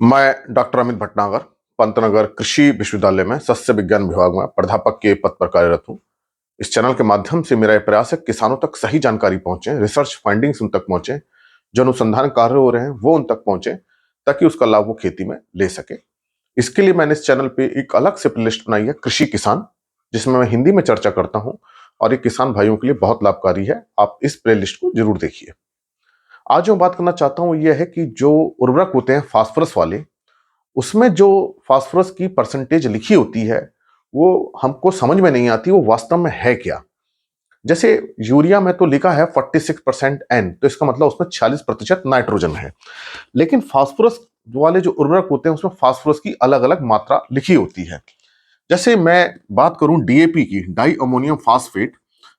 मैं डॉक्टर अमित भटनागर पंतनगर कृषि विश्वविद्यालय में सस्य विज्ञान विभाग में प्राध्यापक के पद पर कार्यरत हूँ। इस चैनल के माध्यम से मेरा यह प्रयास है किसानों तक सही जानकारी पहुंचे, रिसर्च फाइंडिंग्स उन तक पहुंचे, जो अनुसंधान कार्य हो रहे हैं वो उन तक पहुंचे ताकि उसका लाभ वो खेती में ले सके। इसके लिए मैंने इस चैनल पे एक अलग से प्लेलिस्ट बनाई है, कृषि किसान, जिसमें मैं हिंदी में चर्चा करता हूँ और ये किसान भाइयों के लिए बहुत लाभकारी है। आप इस प्लेलिस्ट को जरूर देखिए। आज जो बात करना चाहता हूँ यह है कि जो उर्वरक होते हैं फास्फोरस वाले, उसमें जो फास्फोरस की परसेंटेज लिखी होती है वो हमको समझ में नहीं आती वो वास्तव में है क्या। जैसे यूरिया में तो लिखा है 46% N, तो इसका मतलब उसमें 46% नाइट्रोजन है। लेकिन फास्फोरस वाले जो उर्वरक होते हैं उसमें फास्फोरस की अलग अलग मात्रा लिखी होती है। जैसे मैं बात करूं डीएपी की, डाई अमोनियम फास्फेट,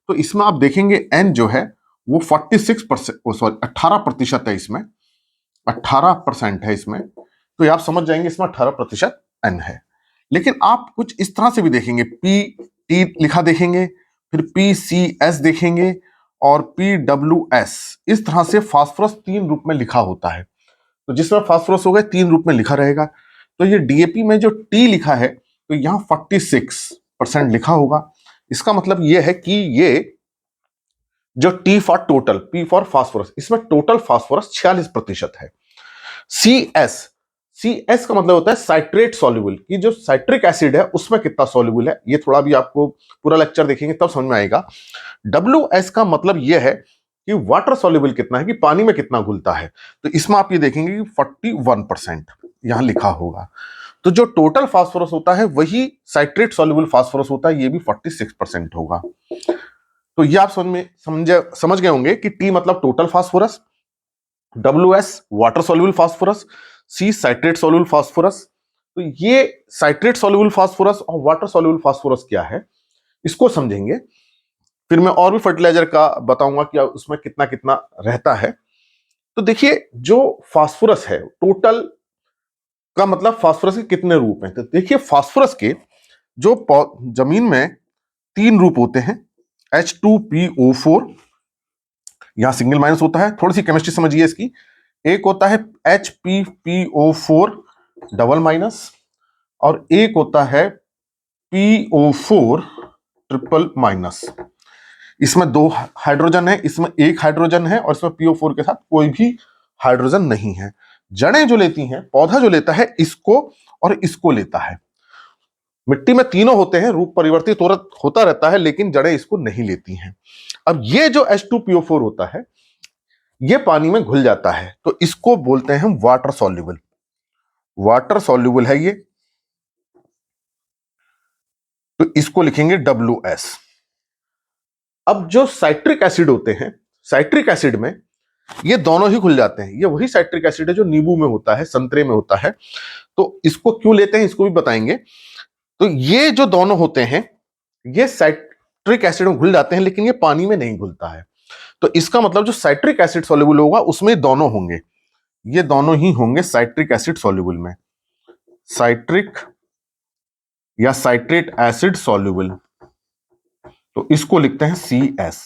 तो इसमें आप देखेंगे N जो है वो 46%, सॉरी 18% है, इसमें 18% है इसमें, तो ये आप समझ जाएंगे इसमें 18% N है। लेकिन आप कुछ इस तरह से भी देखेंगे, पी टी लिखा देखेंगे, फिर पी सी एस देखेंगे और पी डब्ल्यू एस, इस तरह से फास्फोरस 3 रूप में लिखा होता है। तो जिसमें फास्फोरस हो गए 3 रूप में लिखा रहेगा। तो ये डीएपी में जो टी लिखा है तो यहाँ 46% लिखा होगा। इसका मतलब ये है कि ये जो T for total, P for phosphorus, इसमें टोटल फास्फोरस 46% है। सी एस, सी एस का मतलब होता है साइट्रेट सॉल्युबल, कि जो साइट्रिक एसिड है उसमें कितना सॉल्युबल है। ये थोड़ा भी आपको पूरा लेक्चर देखेंगे तब समझ में आएगा। डब्ल्यू एस का मतलब यह है कि वाटर सॉल्युबल कितना है, कि पानी में कितना घुलता है। तो इसमें आप ये देखेंगे कि 41% यहां लिखा होगा। तो जो टोटल फास्फोरस होता है वही साइट्रेट सॉल्युबल फास्फोरस होता है, ये भी 46% होगा। तो ये आप समझ गए होंगे कि टी मतलब total phosphorus, W S water soluble phosphorus, C citrate soluble phosphorus. तो ये साइट्रेट सोल्यूबल फास्फोरस और वाटर सोल्यूबल फास्फोरस क्या है इसको समझेंगे। फिर मैं और भी फर्टिलाइजर का बताऊंगा कि उसमें कितना कितना रहता है। तो देखिए, जो फास्फोरस है टोटल का मतलब फास्फोरस के कितने रूप हैं। तो देखिए, फास्फोरस के जो जमीन में 3 रूप होते हैं, H2PO4, यहां सिंगल माइनस होता है, थोड़ी सी केमिस्ट्री समझिए इसकी। एक होता है HPPO4 डबल माइनस, और एक होता है PO4 ट्रिपल माइनस। इसमें 2 हाइड्रोजन है, इसमें 1 हाइड्रोजन है, और इसमें PO4 के साथ कोई भी हाइड्रोजन नहीं है। जड़ें जो लेती हैं, पौधा जो लेता है इसको और इसको लेता है। मिट्टी में तीनों होते हैं, रूप परिवर्तित होता रहता है, लेकिन जड़ें इसको नहीं लेती हैं। अब ये जो H2PO4 होता है ये पानी में घुल जाता है, तो इसको बोलते हैं हम वाटर सॉल्युबल। वाटर सॉल्युबल है ये, तो इसको लिखेंगे WS। अब जो साइट्रिक एसिड होते हैं, साइट्रिक एसिड में ये दोनों ही घुल जाते हैं। ये वही साइट्रिक एसिड है जो नींबू में होता है, संतरे में होता है। तो इसको क्यों लेते हैं इसको भी बताएंगे। तो ये जो दोनों होते हैं ये साइट्रिक एसिड में घुल जाते हैं, लेकिन ये पानी में नहीं घुलता है। तो इसका मतलब जो साइट्रिक एसिड सॉल्युबल होगा उसमें दोनों होंगे, ये दोनों ही होंगे साइट्रिक एसिड सॉल्युबल में, साइट्रिक या साइट्रेट एसिड सॉल्युबल। तो इसको लिखते हैं CS।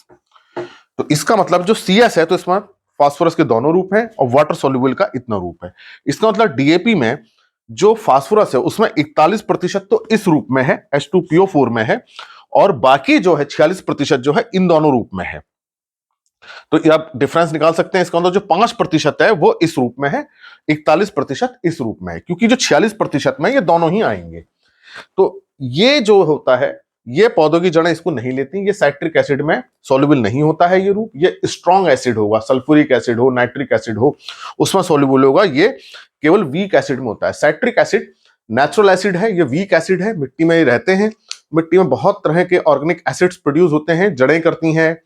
तो इसका मतलब जो CS है तो इसमें फास्फोरस के दोनों रूप हैं और वाटर सॉल्युबल का इतना रूप है। इसका मतलब डीएपी में जो फास्फोरस है उसमें 41% तो इस रूप में है, H2PO4 में है, और बाकी जो है 46% जो है इन दोनों रूप में है। तो आप डिफरेंस निकाल सकते हैं। इसका मतलब जो 5% है वो इस रूप में है, 41% इस रूप में है, क्योंकि जो 46% में ये दोनों ही आएंगे। तो ये जो होता है ये पौधों की जड़ें इसको नहीं लेती, ये साइट्रिक एसिड में सॉल्युबल नहीं होता है ये रूप। ये स्ट्रॉन्ग एसिड होगा, सल्फ्यूरिक एसिड हो, नाइट्रिक एसिड हो, उसमें सॉल्युबल होगा। ये केवल वीक एसिड में होता है। साइट्रिक एसिड नेचुरल एसिड है, ये वीक एसिड है, मिट्टी में ही रहते हैं। मिट्टी में बहुत तरह के ऑर्गेनिक एसिड्स प्रोड्यूस होते हैं, जड़ें करती हैं,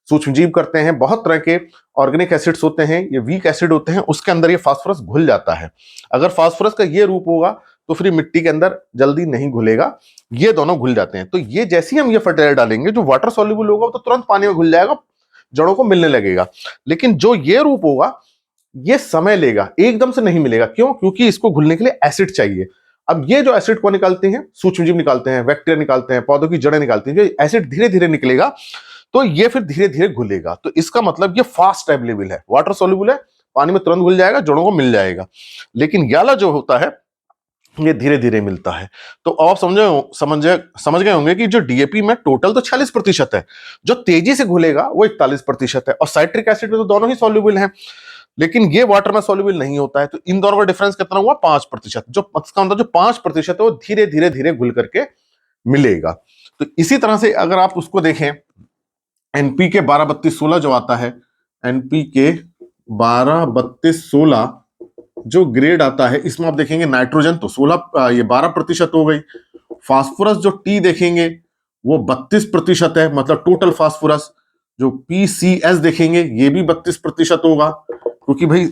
सूक्ष्मजीव करते हैं, बहुत तरह के ऑर्गेनिक एसिड्स होते हैं, ये वीक एसिड होते हैं, उसके अंदर ये फास्फोरस घुल जाता है। अगर फास्फोरस का ये रूप होगा तो फिर मिट्टी के अंदर जल्दी नहीं घुलेगा, ये दोनों घुल जाते हैं। तो ये जैसे ही हम ये फर्टिलाइजर डालेंगे जो वाटर सॉल्युबल होगा तो तुरंत पानी में घुल जाएगा, जड़ों को मिलने लगेगा। लेकिन जो ये रूप होगा ये समय लेगा, एकदम से नहीं मिलेगा। क्यों? क्योंकि इसको घुलने के लिए एसिड चाहिए। अब ये जो एसिड को निकालते हैं, सूक्ष्मजीव निकालते हैं, बैक्टीरिया निकालते हैं, पौधों की जड़ें निकालती हैं, जो एसिड धीरे धीरे निकलेगा तो ये फिर धीरे धीरे घुलेगा। तो इसका मतलब ये फास्ट अवेलेबल है, वाटर सॉल्युबल है पानी में तुरंत घुल जाएगा, जड़ों को मिल जाएगा। लेकिन ग्याला जो होता है ये धीरे धीरे मिलता है। तो आप समझ गए होंगे कि जो डीएपी में टोटल तो 46% है, जो तेजी से घुलेगा वो 41% है। और साइट्रिक एसिड में तो दोनों ही सॉल्युबल हैं, लेकिन ये वाटर में सॉल्युबल नहीं होता है। तो इन दोनों का डिफरेंस कितना हुआ? 5%। जो इसका मतलब जो 5% है वो धीरे धीरे धीरे घुल करके मिलेगा। तो इसी तरह से अगर आप उसको देखें, एनपीके 12-32-16 जो आता है, एनपीके 12-32-16 जो ग्रेड आता है, इसमें आप देखेंगे नाइट्रोजन तो 12% हो गई। फास्फोरस जो टी देखेंगे वो 32% है, मतलब टोटल फास्फोरस। जो पीसीएस देखेंगे ये भी 32% होगा, क्योंकि भाई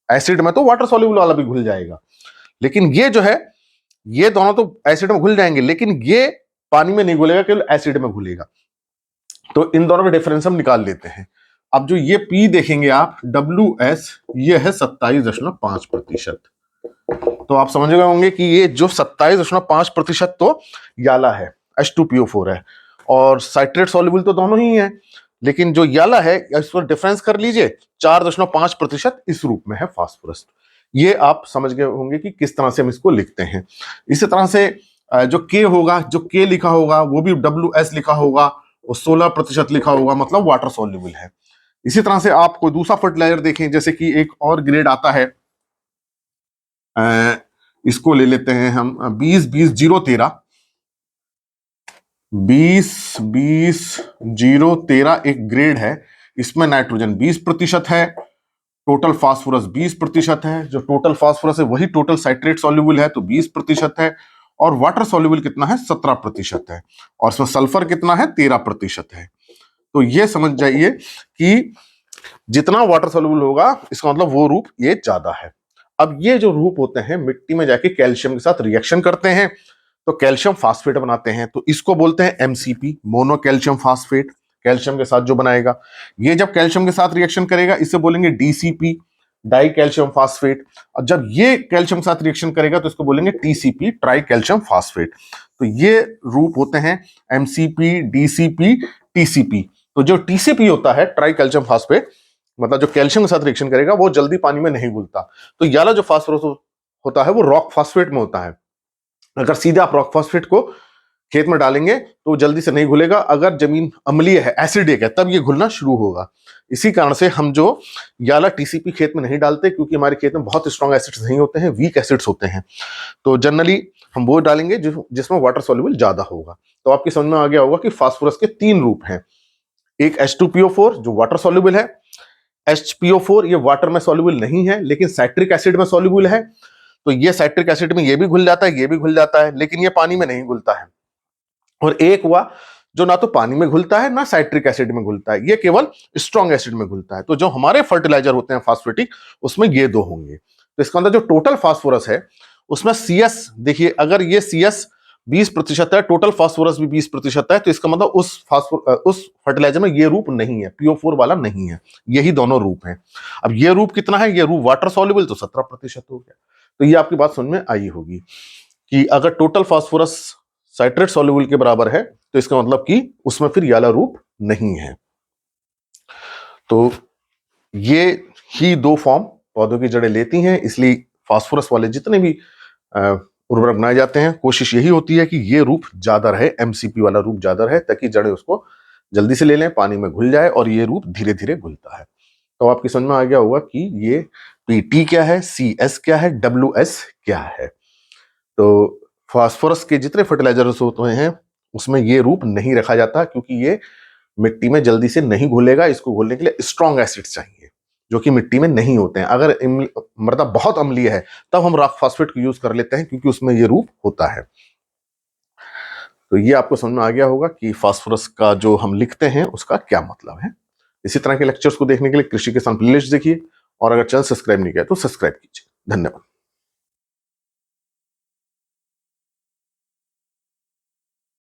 एसिड में तो वाटर सॉल्युबल वाला भी घुल जाएगा। लेकिन ये जो है, ये दोनों तो एसिड में घुल जाएंगे, लेकिन ये पानी में नहीं घुलेगा, केवल एसिड में घुलेगा। तो इन दोनों का डिफरेंस हम निकाल लेते हैं। अब जो ये पी देखेंगे आप, WS, ये है 27.5%। तो आप समझ गए होंगे कि ये जो 27.5% तो याला है, H2PO4 है। और साइट्रेट सॉल्युबल तो दोनों ही है, लेकिन जो याला है इसको डिफरेंस कर लीजिए, 4.5% इस रूप में है फास्फोरस। ये आप समझ गए होंगे कि किस तरह से हम इसको लिखते हैं। इसी तरह से जो के होगा, जो के लिखा होगा वो भी WS लिखा होगा, और 16% लिखा होगा, मतलब वाटर सॉल्युबल है। इसी तरह से आप कोई दूसरा फर्टिलाइजर देखें, जैसे कि एक और ग्रेड आता है, इसको ले लेते हैं हम 20-20-0-13। 20-20-0-13 एक ग्रेड है। इसमें नाइट्रोजन 20% है, टोटल फास्फोरस 20% है। जो टोटल फास्फोरस है वही टोटल साइट्रेट सॉल्युबल है, तो 20% है। और वाटर सॉल्युबल कितना है? 17% है। और इसमें सल्फर कितना है? 13% है। तो ये समझ जाइए कि जितना वाटर सॉल्युबल होगा, इसका मतलब वो रूप ये ज्यादा है। अब ये जो रूप होते हैं मिट्टी में जाके कैल्शियम के साथ रिएक्शन करते हैं, तो कैल्शियम फास्फेट बनाते हैं। तो इसको बोलते हैं MCP, mono calcium phosphate. Calcium के साथ जो बनाएगा, ये जब कैल्शियम के साथ रिएक्शन करेगा, इसे बोलेंगे DCP, डाई कैल्शियम फास्फेट। और जब ये कैल्शियम के साथ रिएक्शन करेगा तो इसको बोलेंगे TCP, ट्राई कैल्शियम फास्फेट। तो ये रूप होते हैं MCP, DCP, TCP। तो जो TCP होता है, ट्राई कैल्शियम फास्फेट, मतलब जो कैल्शियम के साथ रिएक्शन करेगा वो जल्दी पानी में नहीं घुलता। तो याला जो फास्फोरस होता है वो रॉक फास्फेट में होता है। अगर सीधे आप रॉक फास्फेट को खेत में डालेंगे तो जल्दी से नहीं घुलेगा। अगर जमीन अम्लीय है, एसिडिक है, तब ये घुलना शुरू होगा। इसी कारण से हम जो याला TCP खेत में नहीं डालते, क्योंकि हमारे खेत में बहुत स्ट्रॉन्ग एसिड्स नहीं होते हैं, वीक एसिड्स होते हैं। तो जनरली हम वो डालेंगे जिसमें वाटर सॉल्युबल ज्यादा होगा। तो आपकी समझ में आ गया होगा कि फास्फोरस के 3 रूप हैं। एक H2PO4 जो वाटर सॉल्युबल है, HPO4 ये वाटर में सॉल्युबल नहीं है, लेकिन साइट्रिक एसिड में सॉल्युबल है। तो ये साइट्रिक एसिड में ये भी घुल जाता है, ये भी घुल जाता है, लेकिन ये पानी में नहीं घुलता है। और एक हुआ जो ना तो पानी में घुलता है ना साइट्रिक एसिड में घुलता है, ये केवल स्ट्रॉन्ग एसिड में घुलता है। तो जो हमारे फर्टिलाइजर होते हैं फास्फेटिक, उसमें ये 2 होंगे। तो इसका अंदर जो टोटल फास्फोरस है उसमें CS, देखिए अगर ये CS 20% है, टोटल फास्फोरस भी 20% है, तो इसका मतलब उस फर्टिलाइजर में ये रूप नहीं है, PO4 वाला नहीं है। यही दोनों रूप हैं। अब ये रूप कितना है? ये रूप वाटर सॉल्युबल, तो 17% हो गया। तो ये आपकी बात समझ में आई होगी कि अगर टोटल फास्फोरस साइट्रेट सॉल्युबल के बराबर है, तो इसका मतलब कि उसमें फिर याला रूप नहीं है। तो ये ही 2 फॉर्म पौधों की जड़ें लेती हैं। इसलिए फास्फोरस वाले जितने भी उर्वरक बनाए जाते हैं, कोशिश यही होती है कि ये रूप ज्यादा रहे, MCP वाला रूप ज्यादा रहे, ताकि जड़ें उसको जल्दी से ले लें, पानी में घुल जाए, और ये रूप धीरे धीरे घुलता है। तो आपकी समझ में आ गया होगा कि ये PT क्या है, CS क्या है, WS क्या है। तो फास्फोरस के जितने फर्टिलाइजर्स होते हैं उसमें ये रूप नहीं रखा जाता, क्योंकि ये मिट्टी में जल्दी से नहीं घुलेगा। इसको घुलने के लिए स्ट्रॉन्ग एसिड चाहिए, जो कि मिट्टी में नहीं होते हैं। अगर मृदा बहुत अम्लीय है तब हम रॉक फास्फेट को यूज कर लेते हैं, क्योंकि उसमें ये रूप होता है। तो ये आपको समझ में आ गया होगा कि फास्फोरस का जो हम लिखते हैं उसका क्या मतलब है। इसी तरह के लेक्चर्स को देखने के लिए कृषि किसान प्लेलिस्ट देखिए, और अगर चैनल सब्सक्राइब नहीं किया तो सब्सक्राइब कीजिए। धन्यवाद।